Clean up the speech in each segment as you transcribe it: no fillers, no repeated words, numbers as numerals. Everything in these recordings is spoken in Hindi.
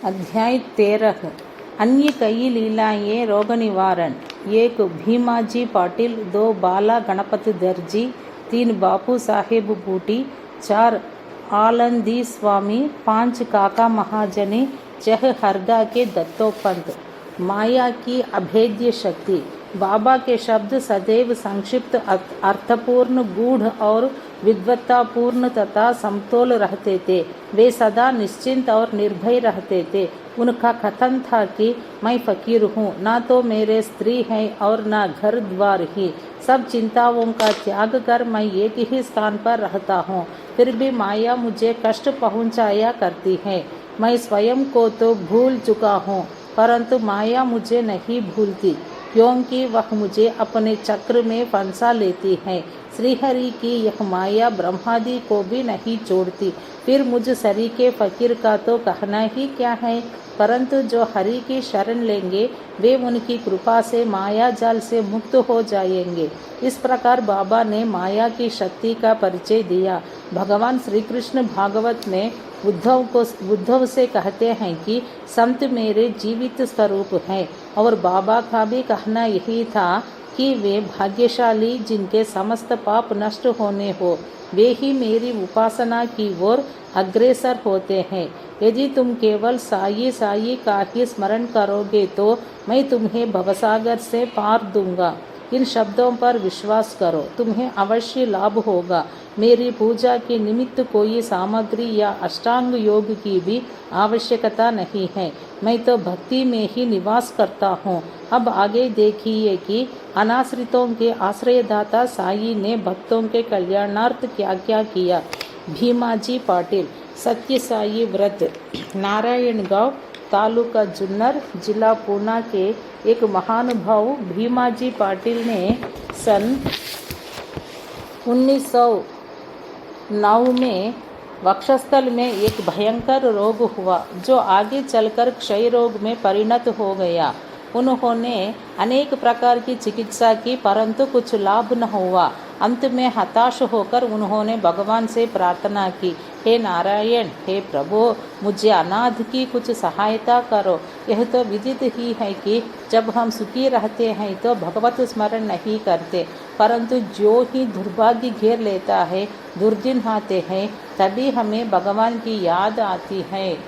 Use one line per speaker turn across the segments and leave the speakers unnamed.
अध्याय 13 अन्य कई लीलाएं रोग निवारण। 1 भीमाजी पाटिल, 2 बाला गणपति दर्जी, 3 बापू साहेब बूटी, 4 आलंदी स्वामी, 5 काका महाजनी, 6 हरदा के दत्तोपंत। माया की अभेद्य शक्ति। बाबा के शब्द सदैव संक्षिप्त, अर्थपूर्ण, गूढ़ और विद्वत्तापूर्ण तथा समतोल रहते थे। वे सदा निश्चिंत और निर्भय रहते थे। उनका कथन था कि मैं फकीर हूँ, ना तो मेरे स्त्री है और ना घर द्वार ही। सब चिंताओं का त्याग कर मैं एक ही स्थान पर रहता हूँ, फिर भी माया मुझे कष्ट पहुँचाया करती है। मैं स्वयं को तो भूल चुका हूँ, परंतु माया मुझे नहीं भूलती, क्योंकि वह मुझे अपने चक्र में फंसा लेती है। श्रीहरि की यह माया ब्रह्मादि को भी नहीं छोड़ती, फिर मुझ सरी के फकीर का तो कहना ही क्या है। परंतु जो हरि की शरण लेंगे वे उनकी कृपा से माया जाल से मुक्त हो जाएंगे। इस प्रकार बाबा ने माया की शक्ति का परिचय दिया। भगवान श्री कृष्ण भागवत में उद्धव से कहते हैं कि संत मेरे जीवित स्वरूप हैं, और बाबा का भी कहना यही था कि वे भाग्यशाली जिनके समस्त पाप नष्ट होने हो, वे ही मेरी उपासना की ओर अग्रसर होते हैं। यदि तुम केवल साई साई का ही स्मरण करोगे तो मैं तुम्हें भवसागर से पार दूंगा। इन शब्दों पर विश्वास करो, तुम्हें अवश्य लाभ होगा। मेरी पूजा के निमित्त कोई सामग्री या अष्टांग योग की भी आवश्यकता नहीं है। मैं तो भक्ति में ही निवास करता हूँ। अब आगे देखिए कि अनाश्रितों के आश्रयदाता साई ने भक्तों के कल्याणार्थ क्या क्या किया। भीमाजी पाटिल, सत्य साई व्रत, नारायणगांव, तालुका जुन्नर, जिला पूना के एक महानुभाव भीमाजी पाटिल ने सन 1909 में वक्षस्थल में एक भयंकर रोग हुआ, जो आगे चलकर क्षय रोग में परिणत हो गया। उन्होंने अनेक प्रकार की चिकित्सा की, परंतु कुछ लाभ न हुआ। अंत में हताश होकर उन्होंने भगवान से प्रार्थना की, हे नारायण, हे प्रभु, मुझे अनाथ की कुछ सहायता करो। यह तो विदित ही है कि जब हम सुखी रहते हैं तो भगवत स्मरण नहीं करते, परंतु जो ही दुर्भाग्य घेर लेता है, दुर्दिन आते हैं, तभी हमें भगवान की याद आती है।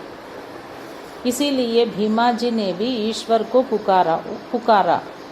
इसीलिए भीमा जी ने भी ईश्वर को पुकारा।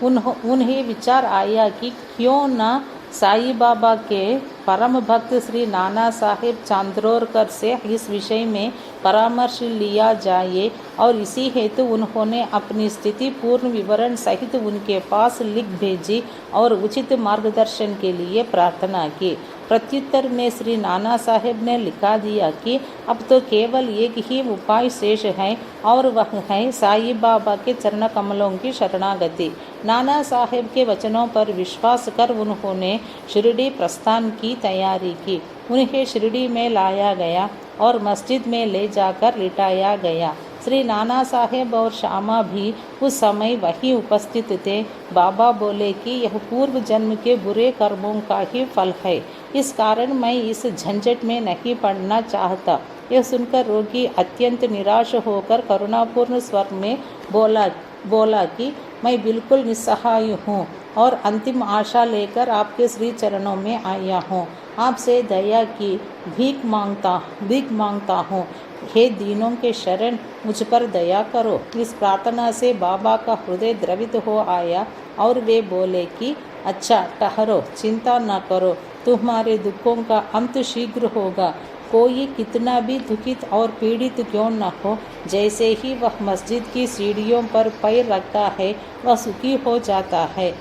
उन्हें विचार आया कि क्यों न साई बाबा के परम भक्त श्री नाना साहेब चांद्रोरकर से इस विषय में परामर्श लिया जाए, और इसी हेतु उन्होंने अपनी स्थिति पूर्ण विवरण सहित उनके पास लिख भेजी और उचित मार्गदर्शन के लिए प्रार्थना की। प्रत्युत्तर में श्री नाना साहेब ने लिखा दिया कि अब तो केवल एक ही उपाय शेष है, और वह है साई बाबा के चरण कमलों की शरणागति। नाना साहेब के वचनों पर विश्वास कर उन्होंने शिरडी प्रस्थान की तैयारी की। उन्हें शिरडी में लाया गया और मस्जिद में ले जाकर लिटाया गया। श्री नाना साहेब और श्यामा भी उस समय वहीं उपस्थित थे। बाबा बोले कि यह पूर्व जन्म के बुरे कर्मों का ही फल है, इस कारण मैं इस झंझट में नहीं पड़ना चाहता। यह सुनकर रोगी अत्यंत निराश होकर करुणापूर्ण स्वर में बोला कि मैं बिल्कुल निस्सहाय हूँ और अंतिम आशा लेकर आपके श्री चरणों में आया हूँ। आपसे दया की भीख मांगता हूँ। हे दीनों के शरण, मुझ पर दया करो। इस प्रार्थना से बाबा का हृदय द्रवित हो आया और वे बोले कि अच्छा ठहरो, चिंता न करो, तुम्हारे दुखों का अंत शीघ्र होगा। कोई कितना भी दुखित और पीड़ित क्यों न हो, जैसे ही वह मस्जिद की सीढ़ियों पर पैर रखता है वह सुखी हो जाता है।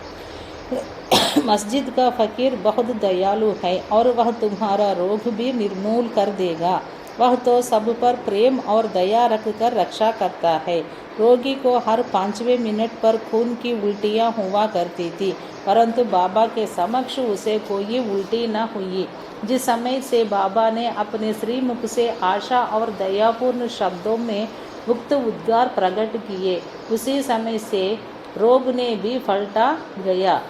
मस्जिद का फकीर बहुत दयालु है और वह तुम्हारा रोग भी निर्मूल कर देगा। वह तो सब पर प्रेम और दया रखकर रक्षा करता है। रोगी को हर 5वें मिनट पर खून की उल्टियाँ हुआ करती थी, परंतु बाबा के समक्ष उसे कोई उल्टी न हुई। जिस समय से बाबा ने अपने श्रीमुख से आशा और दयापूर्ण शब्दों में मुक्त उद्गार प्रकट किए, उसी समय से रोग ने भी पलटा गया।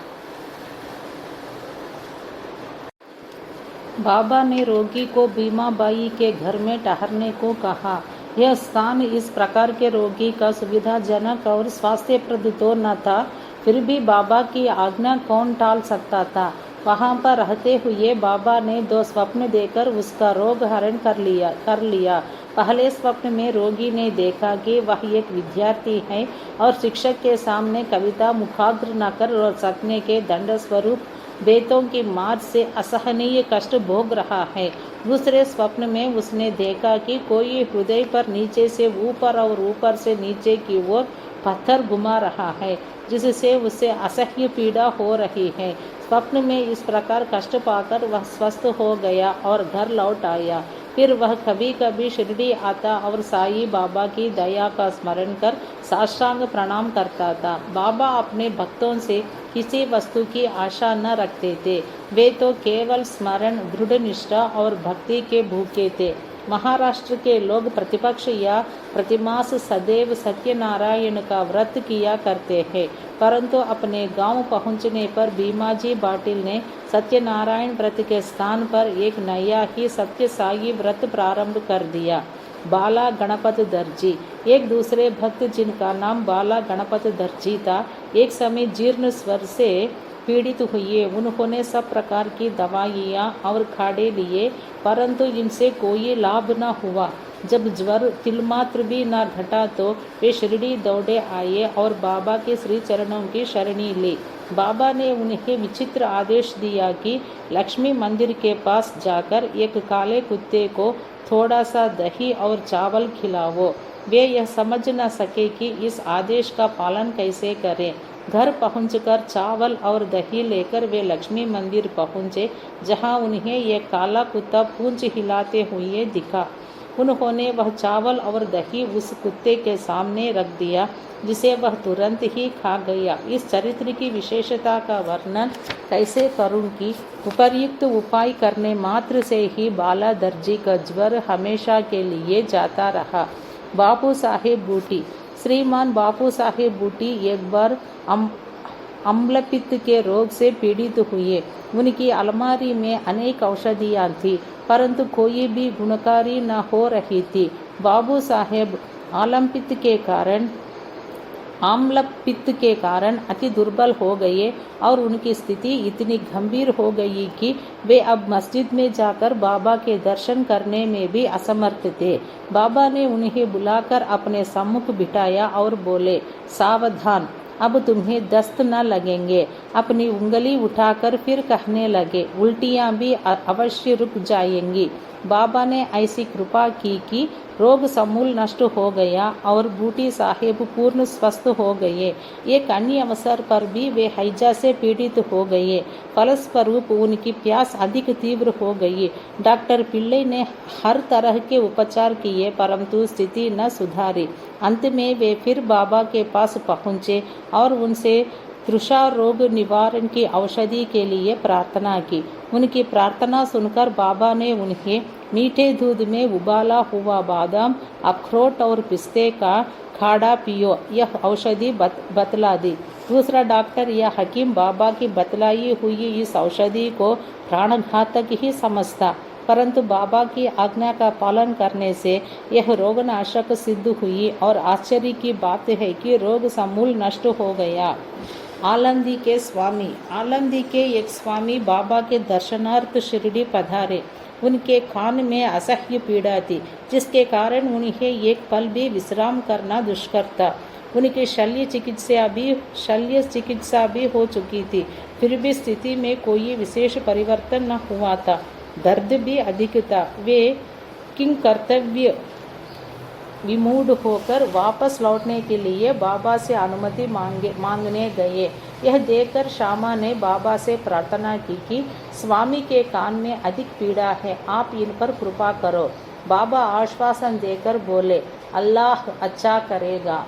बाबा ने रोगी को भीमाबाई के घर में ठहरने को कहा। यह स्थान इस प्रकार के रोगी का सुविधाजनक और स्वास्थ्यप्रद तो न था, फिर भी बाबा की आज्ञा कौन टाल सकता था। वहाँ पर रहते हुए बाबा ने 2 स्वप्न देकर उसका रोग हरण कर लिया। पहले स्वप्न में रोगी ने देखा कि वह एक विद्यार्थी है और शिक्षक के सामने कविता मुखाग्र न कर सकने के दंड स्वरूप बेतों की मार से असहनीय कष्ट भोग रहा है। दूसरे स्वप्न में उसने देखा कि कोई हृदय पर नीचे से ऊपर और ऊपर से नीचे की ओर पत्थर घुमा रहा है, जिससे उसे असह्य पीड़ा हो रही है। स्वप्न में इस प्रकार कष्ट पाकर वह स्वस्थ हो गया और घर लौट आया। फिर वह कभी कभी शिरडी आता और साईं बाबा की दया का स्मरण कर साष्टांग प्रणाम करता था। बाबा अपने भक्तों से किसी वस्तु की आशा न रखते थे, वे तो केवल स्मरण, दृढ़ निष्ठा और भक्ति के भूखे थे। महाराष्ट्र के लोग प्रतिपक्ष या प्रतिमास सदैव सत्यनारायण का व्रत किया करते हैं, परंतु अपने गांव पहुंचने पर भीमाजी पाटिल ने सत्यनारायण व्रत के स्थान पर एक नया ही सत्य साई व्रत प्रारंभ कर दिया। बाला गणपत दर्जी एक दूसरे भक्त जिनका नाम बाला गणपत दर्जी था, एक समय जीर्ण स्वर से पीड़ित हुए। उन्होंने सब प्रकार की दवाइयाँ और खाड़े लिए, परंतु इनसे कोई लाभ न हुआ। जब ज्वर तिलमात्र भी न घटा तो वे शिरडी दौड़े आए और बाबा के श्री चरणों की शरणी ली। बाबा ने उन्हें विचित्र आदेश दिया कि लक्ष्मी मंदिर के पास जाकर एक काले कुत्ते को थोड़ा सा दही और चावल खिलाओ। वे यह समझ न सके कि इस आदेश का पालन कैसे करें। घर पहुंचकर चावल और दही लेकर वे लक्ष्मी मंदिर पहुंचे, जहां उन्हें एक काला कुत्ता पूंछ हिलाते हुए दिखा। उन्होंने वह चावल और दही उस कुत्ते के सामने रख दिया, जिसे वह तुरंत ही खा गया। इस चरित्र की विशेषता का वर्णन कैसे करूं कि उपर्युक्त उपाय करने मात्र से ही बाला दर्जी का ज्वर हमेशा के लिए जाता रहा। बापू साहेब बूटी श्रीमान बापू साहेब बूटी एक बार अम्लपित्त के रोग से पीड़ित हुए। उनकी अलमारी में अनेक औषधियाँ थी, परंतु कोई भी गुणकारी न हो रही थी। बाबू साहेब आम्लपित्त के कारण अति दुर्बल हो गए और उनकी स्थिति इतनी गंभीर हो गई कि वे अब मस्जिद में जाकर बाबा के दर्शन करने में भी असमर्थ थे। बाबा ने उन्हें बुलाकर अपने सम्मुख बिठाया और बोले, सावधान, अब तुम्हें दस्त न लगेंगे। अपनी उंगली उठाकर फिर कहने लगे, उल्टियाँ भी अवश्य रुक जाएंगी। बाबा ने ऐसी कृपा की कि रोग समूल नष्ट हो गया और बूटी साहेब पूर्ण स्वस्थ हो गए। एक अन्य अवसर पर भी वे हैजा से पीड़ित हो गए। फलस्वरूप उनकी प्यास अधिक तीव्र हो गई। डॉक्टर पिल्ले ने हर तरह के उपचार किए, परंतु स्थिति न सुधारी। अंत में वे फिर बाबा के पास पहुँचे और उनसे तृषा रोग निवारण की औषधि के लिए प्रार्थना की। उनकी प्रार्थना सुनकर बाबा ने उन्हें मीठे दूध में उबाला हुआ बादाम, अखरोट और पिस्ते का खाड़ा पियो, यह औषधि बतला दी। दूसरा डॉक्टर या हकीम बाबा की बतलाई हुई इस औषधि को प्राणघातक ही समझता, परंतु बाबा की आज्ञा का पालन करने से यह रोगनाशक सिद्ध हुई और आश्चर्य की बात है कि रोग समूल नष्ट हो गया। आलंदी के एक स्वामी बाबा के दर्शनार्थ शिरडी पधारे। उनके कान में असह्य पीड़ा थी, जिसके कारण उन्हें एक पल भी विश्राम करना दुष्कर था। उनकी शल्य चिकित्सा भी हो चुकी थी, फिर भी स्थिति में कोई विशेष परिवर्तन न हुआ था। दर्द भी अधिक था। वे किंकर्तव्य विमूढ़ होकर वापस लौटने के लिए बाबा से अनुमति मांगने गए। यह देखकर श्यामा ने बाबा से प्रार्थना की कि स्वामी के कान में अधिक पीड़ा है, आप इन पर कृपा करो। बाबा आश्वासन देकर बोले, अल्लाह अच्छा करेगा।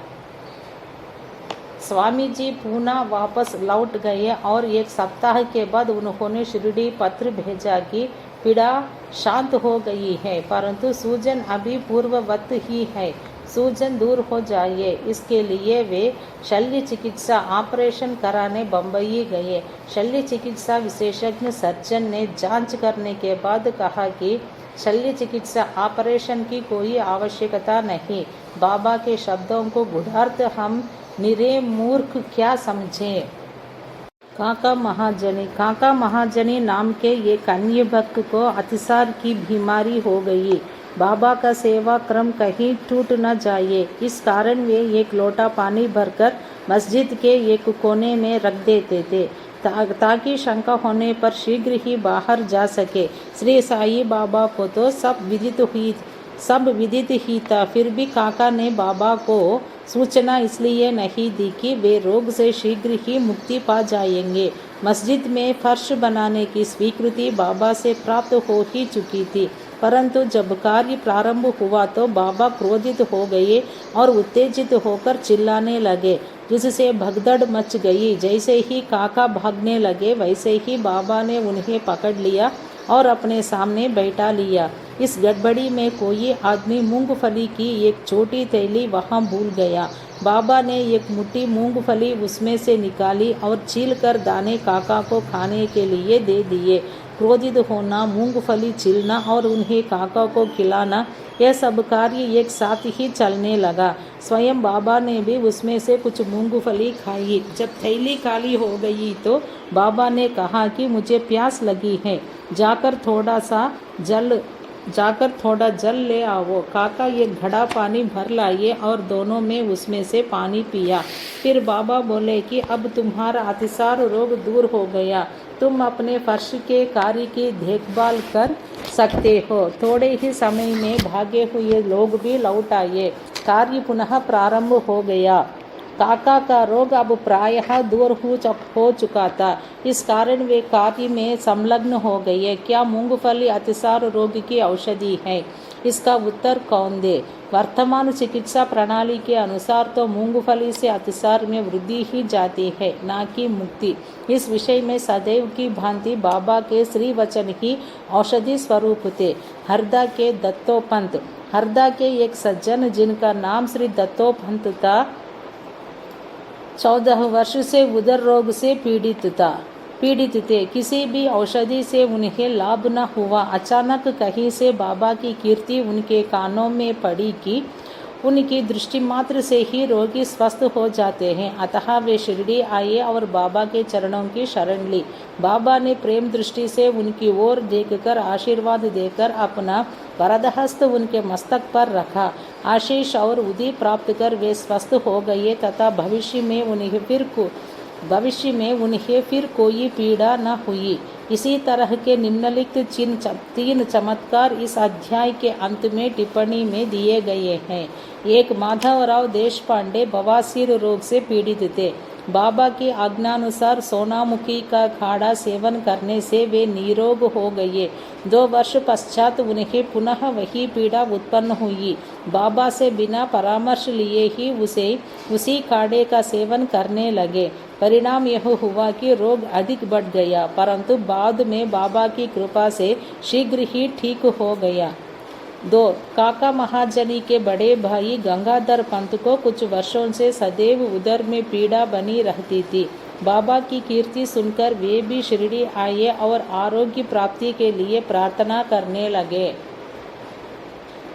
स्वामी जी पुनः वापस लौट गए और एक सप्ताह के बाद उन्होंने शिरडी पत्र भेजा कि पीड़ा शांत हो गई है, परंतु सूजन अभी पूर्ववत ही है। सूजन दूर हो जाए। इसके लिए वे शल्य चिकित्सा ऑपरेशन कराने बम्बई गए। शल्य चिकित्सा विशेषज्ञ सर्जन ने जांच करने के बाद कहा कि शल्य चिकित्सा ऑपरेशन की कोई आवश्यकता नहीं। बाबा के शब्दों को गूढ़ार्थ हम निरे मूर्ख क्या समझें। काका महाजनी नाम के एक अन्य भक्त को अतिसार की बीमारी हो गई। बाबा का सेवा क्रम कहीं टूट न जाए, इस कारण वे एक लोटा पानी भरकर मस्जिद के एक कोने में रख देते थे ताकि शंका होने पर शीघ्र ही बाहर जा सके। श्री साई बाबा को तो सब विदित ही था, फिर भी काका ने बाबा को सूचना इसलिए नहीं दी कि वे रोग से शीघ्र ही मुक्ति पा जाएंगे। मस्जिद में फर्श बनाने की स्वीकृति बाबा से प्राप्त हो ही चुकी थी, परंतु जब कार्य प्रारंभ हुआ तो बाबा क्रोधित हो गए और उत्तेजित होकर चिल्लाने लगे, जिससे भगदड़ मच गई। जैसे ही काका भागने लगे वैसे ही बाबा ने उन्हें पकड़ लिया और अपने सामने बैठा लिया। इस गड़बड़ी में कोई आदमी मूंगफली की एक छोटी थैली वहां भूल गया। बाबा ने एक मुट्ठी मूंगफली उसमें से निकाली और छीलकर दाने काका को खाने के लिए दे दिए। क्रोधित होना, मूंगफली छीलना और उन्हें काका को खिलाना, यह सब कार्य एक साथ ही चलने लगा। स्वयं बाबा ने भी उसमें से कुछ मूंगफली खाई। जब थैली खाली हो गई तो बाबा ने कहा कि मुझे प्यास लगी है, जाकर थोड़ा जल ले आओ। काका एक घड़ा पानी भर लाए और दोनों में उसमें से पानी पिया। फिर बाबा बोले कि अब तुम्हारा अतिसार रोग दूर हो गया, तुम अपने फर्श के कार्य की देखभाल कर सकते हो। थोड़े ही समय में भागे हुए लोग भी लौट आए। कार्य पुनः प्रारंभ हो गया। काका का रोग अब प्रायः दूर हो चुका था, इस कारण वे कार्य में संलग्न हो गए। क्या मूंगफली अतिसार रोग की औषधि है? इसका उत्तर कौन दे? वर्तमान चिकित्सा प्रणाली के अनुसार तो मूंगफली से अतिसार में वृद्धि ही जाती है, न कि मुक्ति। इस विषय में सदैव की भांति बाबा के श्री वचन ही औषधि स्वरूप थे। हरदा के दत्तोपंत, हरदा के एक सज्जन जिनका नाम श्री दत्तोपंत था, 14 वर्ष से उदर रोग से पीड़ित थे। किसी भी औषधि से उन्हें लाभ न हुआ। अचानक कहीं से बाबा की कीर्ति उनके कानों में पड़ी कि उनकी दृष्टि मात्र से ही रोगी स्वस्थ हो जाते हैं। अतः वे शिरडी आए और बाबा के चरणों की शरण ली। बाबा ने प्रेम दृष्टि से उनकी ओर देखकर आशीर्वाद देकर अपना वरदहस्त उनके मस्तक पर रखा। आशीष और उदी प्राप्त कर वे स्वस्थ हो गए तथा भविष्य में उन्हें फिर कोई पीड़ा न हुई। इसी तरह के निम्नलिखित 3 चमत्कार इस अध्याय के अंत में टिप्पणी में दिए गए हैं। 1. माधवराव देशपांडे बवासीर रोग से पीड़ित थे। बाबा की आज्ञानुसार सोनामुखी का काढ़ा सेवन करने से वे निरोग हो गए। 2 वर्ष पश्चात उन्हें पुनः वही पीड़ा उत्पन्न हुई। बाबा से बिना परामर्श लिए ही उसी काढ़े का सेवन करने लगे। परिणाम यह हुआ कि रोग अधिक बढ़ गया, परंतु बाद में बाबा की कृपा से शीघ्र ही ठीक हो गया। 2. काका महाजनी के बड़े भाई गंगाधर पंत को कुछ वर्षों से सदैव उदर में पीड़ा बनी रहती थी। बाबा की कीर्ति सुनकर वे भी शिरडी आए और आरोग्य प्राप्ति के लिए प्रार्थना करने लगे।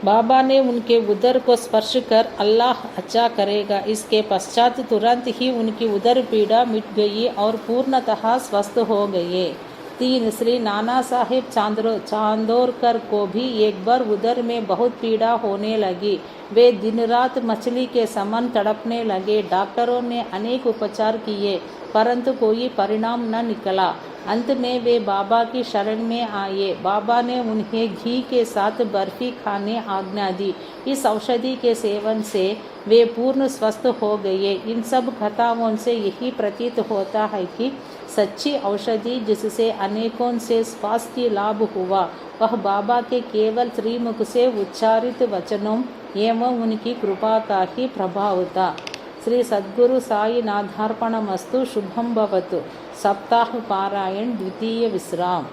बाबा ने उनके उदर को स्पर्श कर अल्लाह अच्छा करेगा, इसके पश्चात तुरंत ही उनकी उदर पीड़ा मिट गई और पूर्णतः स्वस्थ हो गए। 3. श्री नाना साहेब चांदोरकर को भी एक बार उदर में बहुत पीड़ा होने लगी। वे दिन रात मछली के समान तड़पने लगे। डॉक्टरों ने अनेक उपचार किए, परंतु कोई परिणाम न निकला। अंत में वे बाबा की शरण में आए। बाबा ने उन्हें घी के साथ बर्फी खाने आज्ञा दी। इस औषधि के सेवन से वे पूर्ण स्वस्थ हो गए। इन सब कथाओं से यही प्रतीत होता है कि सच्ची औषधि जिससे अनेकों से स्वास्थ्य लाभ हुआ, वह बाबा के केवल त्रिमुख से उच्चारित वचनों एवं उनकी कृपा का ही प्रभाव था। श्री सद्गुरु साई नाथार्पणमस्तु। शुभम भवतु। सप्ताह पारायण द्वितीय विश्राम।